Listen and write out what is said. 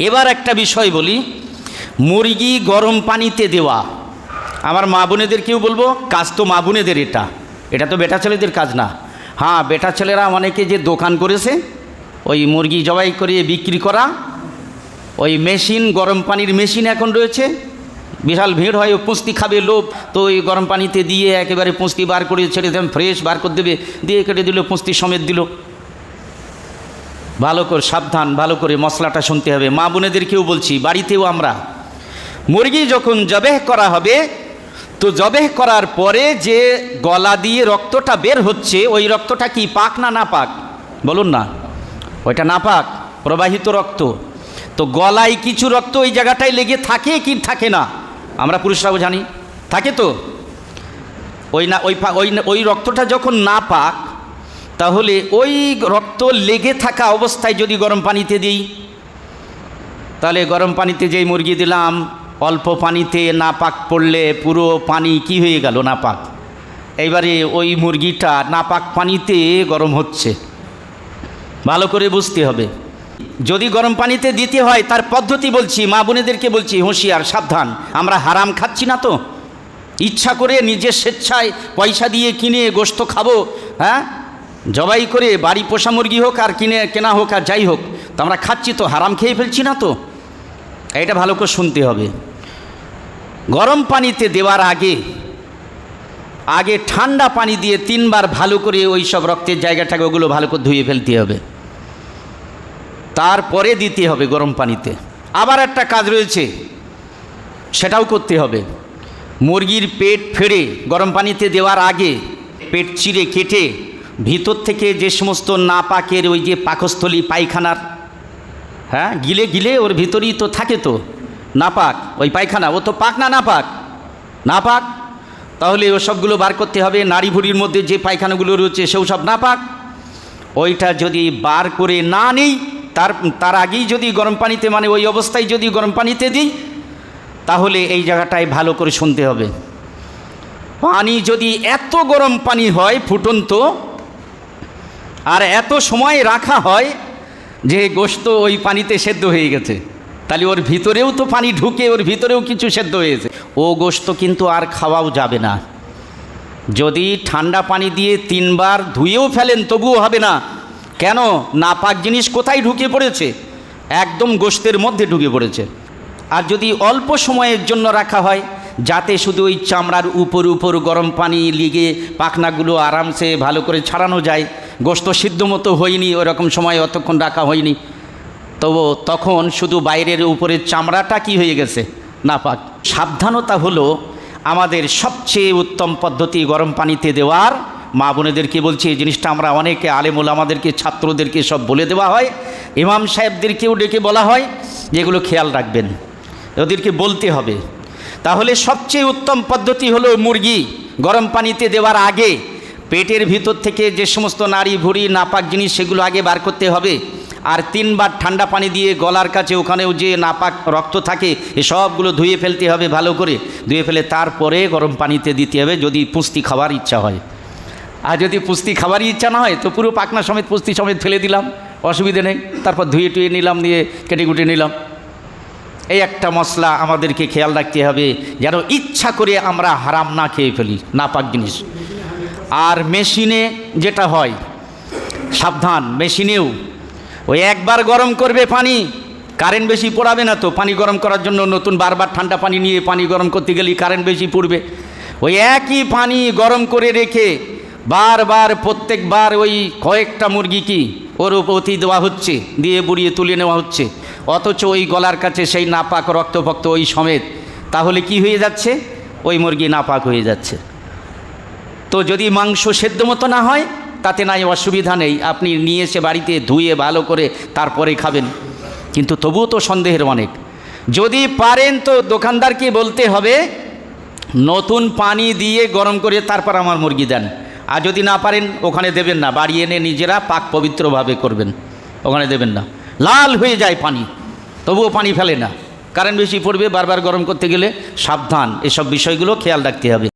এবার একটা বিষয় বলি, মুরগি গরম পানিতে দেওয়া, আমার মা বোনেদেরকেও বলবো, কাজ তো মা বোনেদের, এটা তো বেটা ছেলেদের কাজ না। হ্যাঁ, বেটা ছেলেরা অনেকে যে দোকান করেছে ওই মুরগি জবাই করে বিক্রি করা, ওই মেশিন, গরম পানির মেশিন এখন রয়েছে, বিশাল ভিড় হয়, ও পুঁস্তি খাবে লোভ, তো ওই গরম পানিতে দিয়ে একেবারে পুঁস্তি বার করে ছেড়ে দেন, ফ্রেশ বার করে দেবে, দিয়ে কেটে দিল, পুঁস্তি সমেত দিল। ভালো করে সাবধান, ভালো করে মশলাটা শুনতে হবে। মা বোনেদেরকেও বলছি, বাড়িতেও আমরা মুরগি যখন জবেহ করা হবে, তো জবেহ করার পরে যে গলা দিয়ে রক্তটা বের হচ্ছে, ওই রক্তটা কি পাক না না পাক? বলুন না, ওইটা না পাক, প্রবাহিত রক্ত। তো গলায় কিছু রক্ত ওই জায়গাটায় লেগে থাকে কি থাকে না? আমরা পুরুষরাও জানি থাকে। তো ওই না ওই রক্তটা যখন না পাক, তাহলে ওই রক্ত লেগে থাকা অবস্থায় যদি গরম পানিতে দিই, তাহলে গরম পানিতে যেই মুরগি দিলাম, অল্প পানিতে না পাক পড়লে পুরো পানি কি হয়ে গেল? না পাক। এইবারে ওই মুরগিটা না পাক পানিতে গরম হচ্ছে, ভালো করে বুঝতে হবে। যদি গরম পানিতে দিতে হয়, তার পদ্ধতি বলছি, মা বোনেদেরকে বলছি, হুঁশিয়ার, সাবধান। আমরা হারাম খাচ্ছি না তো? ইচ্ছা করে নিজের স্বেচ্ছায় পয়সা দিয়ে কিনে গোশত খাবো, হ্যাঁ, জবাই করে, বাড়ি পোষা মুরগি হোক আর কেনা হোক আর যাই হোক, তো আমরা খাচ্ছি, তো হারাম খেয়ে ফেলছি না তো? এটা ভালো করে শুনতে হবে। গরম পানিতে দেওয়ার আগে ঠান্ডা পানি দিয়ে 3 বার ভালো করে ওই সব রক্তের জায়গাটাকে, ওগুলো ভালো করে ধুয়ে ফেলতে হবে, তারপরে দিতে হবে গরম পানিতে। আবার একটা কাজ রয়েছে, সেটাও করতে হবে। মুরগির পেট ফেড়ে গরম পানিতে দেওয়ার আগে পেট চিরে কেটে ভিতর থেকে যে সমস্ত নাপাকের ওই যে পাকস্থলী, পায়খানার, হ্যাঁ, গিলে গিলে ওর ভিতরেই তো থাকে তো নাপাক, ওই পায়খানা, ও তো পাক না নাপাক? নাপাক। তাহলে ওসবগুলো বার করতে হবে। নাড়ি ভুড়ির মধ্যে যে পায়খানাগুলো রয়েছে সেও সব নাপাক। ওইটা যদি বার করে না নিই, তার আগেই যদি গরম পানিতে, মানে ওই অবস্থায় যদি গরম পানিতে দিই, তাহলে এই জায়গাটায় ভালো করে শুনতে হবে। পানি যদি এত গরম পানি হয় ফুটন্ত, আর এত সময় রাখা হয় যে গোশত ওই পানিতে সেদ্ধ হয়ে গেছে, তাহলে ওর ভিতরেও তো পানি ঢুকে, ওর ভিতরেও কিছু সেদ্ধ হয়েছে, ও গোশত কিন্তু আর খাওয়াও যাবে না। যদি ঠান্ডা পানি দিয়ে 3 বার ধুয়েও ফেলেন, তবুও হবে না। কেন? নাপাক জিনিস কোথায় ঢুকে পড়েছে? একদম গোশতের মধ্যে ঢুকে পড়েছে। আর যদি অল্প সময়ের জন্য রাখা হয়, যাতে শুধু ওই চামড়ার উপর গরম পানি লিগে পাখনাগুলো আরামসে ভালো করে ছাড়ানো যায়, গোশত সিদ্ধ মতো হয়নি, ওরকম সময় অতক্ষণ রাখা হয়নি, তবু তখন শুধু বাইরের উপরের চামড়াটা কি হয়ে গেছে? নাপাক। সাবধানতা হলো আমাদের সবচেয়ে উত্তম পদ্ধতি গরম পানিতে দেওয়ার। মা বোনেদেরকে বলছি, এই জিনিসটা আমরা অনেকে আলেমুল আমাদেরকে, ছাত্রদেরকে সব বলে দেওয়া হয়, ইমাম সাহেবদেরকেও ডেকে বলা হয়, যেগুলো খেয়াল রাখবেন, ওদেরকে বলতে হবে। তাহলে সবচেয়ে উত্তম পদ্ধতি হলো মুরগি গরম পানিতে দেওয়ার আগে পেটের ভিতর থেকে যে সমস্ত নাড়ি ভুড়ি নাপাক জিনিস, সেগুলো আগে বার করতে হবে। আর 3 বার ঠান্ডা পানি দিয়ে গলার কাছে, ওখানেও যে নাপাক রক্ত থাকে, এ সবগুলো ধুয়ে ফেলতে হবে, ভালো করে ধুয়ে ফেলে তারপরে গরম পানিতে দিতে হবে, যদি পুষ্টি খাবার ইচ্ছা হয়। আর যদি পুষ্টি খাবারই ইচ্ছা না হয়, তো পুরো পাখনা সমেত, পুষ্টি সমেত ফেলে দিলাম, অসুবিধে নেই, তারপর ধুয়ে টুয়ে নিলাম, দিয়ে কেটে কুটে নিলাম। এই একটা মশলা আমাদেরকে খেয়াল রাখতে হবে, যেন ইচ্ছা করে আমরা হারাম না খেয়ে ফেলি নাপাক জিনিস। আর মেশিনে যেটা হয়, সাবধান, মেশিনেও ওই একবার গরম করবে পানি, কারেন্ট বেশি পড়াবে না তো। পানি গরম করার জন্য নতুন বারবার ঠান্ডা পানি নিয়ে পানি গরম করতে গেলে কারেন্ট বেশি পড়বে। ওই একই পানি গরম করে রেখে বারবার প্রত্যেকবার ওই কয়েকটা মুরগি কি ওর উপতি দেওয়া হচ্ছে, দিয়ে বুড়িয়ে তুলে নেওয়া হচ্ছে, অথচ ওই গলার কাছে সেই নাপাক রক্তভক্ত ওই সমেত, তাহলে কি হয়ে যাচ্ছে? ওই মুরগি নাপাক হয়ে যাচ্ছে। তো যদি মাংস সেদ্ধ মতো না হয়, তাতে নাই অসুবিধা নেই, আপনি নিয়ে এসে বাড়িতে ধুয়ে ভালো করে তারপরে খাবেন। কিন্তু তবুও তো সন্দেহের অনেক। যদি পারেন তো দোকানদারকে বলতে হবে, নতুন পানি দিয়ে গরম করে তারপর আমার মুরগি দেন। আর যদি না পারেন, ওখানে দেবেন না, বাড়ি এনে নিজেরা পাক পবিত্রভাবে করবেন, ওখানে দেবেন না। লাল হয়ে যায় পানি, তবুও পানি ফেলে না, কারেন্ট বেশি পড়বে, বারবার গরম করতে গেলে। সাবধান, এসব বিষয়গুলো খেয়াল রাখতে হবে।